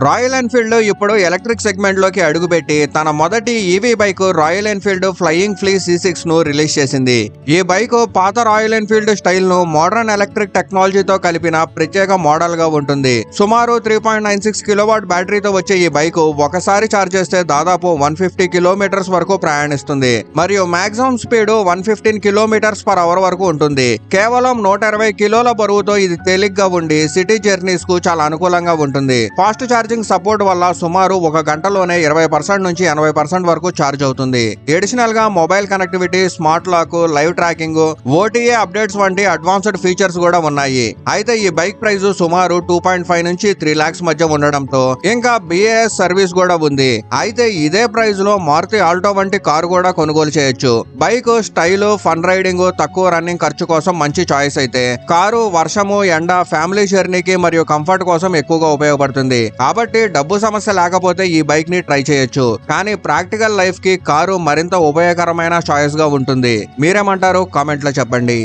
Royal Enfield ఇప్పుడు electric segment లోకి అడుగుపెట్టి తన మొదటి EV bike royal Enfield flying flea C6 ను రిలీజ్ చేసింది. ఈ బైక్ పాత రాయల్ ఎన్ఫీల్డ్ స్టైల్ ను మోడర్న్ ఎలక్ట్రిక్ టెక్నాలజీతో కలిపిన ప్రత్యేక మోడల్ గా ఉంటుంది. సుమారు 3.96 కిలోవాట్ బ్యాటరీతో వచ్చే ఈ బైక్ ఒకసారి ఛార్జ్ చేస్తే దాదాపు 150 కిలోమీటర్స్ వరకు ప్రయాణిస్తుంది మరియు maximum speed 115 kilometres per hour వరకు ఉంటుంది. కేవలం 120 కిలోల బరువుతో ఇది తేలిగ్గా ఉండి సిటీ జర్నీస్ కు చాలా అనుకూలంగా ఉంటుంది. ఫాస్ట్ ఛార్జింగ్ సపోర్ట్ వల్ల సుమారు ఒక గంటలోనే 20% నుంచి 80% వరకు ఛార్జ్ అవుతుంది. అడిషనల్ గా mobile connectivity, smart lock, live tracking, OTA updates వంటి అడ్వాన్స్డ్ ఫీచర్స్ కూడా ఉన్నాయి. అయితే ఈ బైక్ ప్రైస్ సుమారు 2.5 నుంచి 3 lakhs మధ్య ఉండడంతో ఇంకా BAS సర్వీస్ కూడా ఉంది. అయితే ఇదే ప్రైస్ లో మారుతి ఆల్టో వంటి కారు కూడా కొనుగోలు చేయొచ్చు. బైక్ స్టైల్, ఫన్ రైడింగ్, తక్కువ రన్నింగ్ ఖర్చు కోసం మంచి చాయిస్ అయితే కారు వర్షము, ఎండ, ఫ్యామిలీ జర్నీకి మరియు కంఫర్ట్ కోసం ఎక్కువగా ఉపయోగపడుతుంది. కాబట్టి డబ్బు సమస్య లేకపోతే ఈ బైక్ ని ట్రై చేయొచ్చు. కానీ ప్రాక్టికల్ లైఫ్ కి కారు మరింత ఉపయోగకరమైన చాయిస్ గా ఉంటుంది. మీరేమంటారు? కామెంట్ లో చెప్పండి.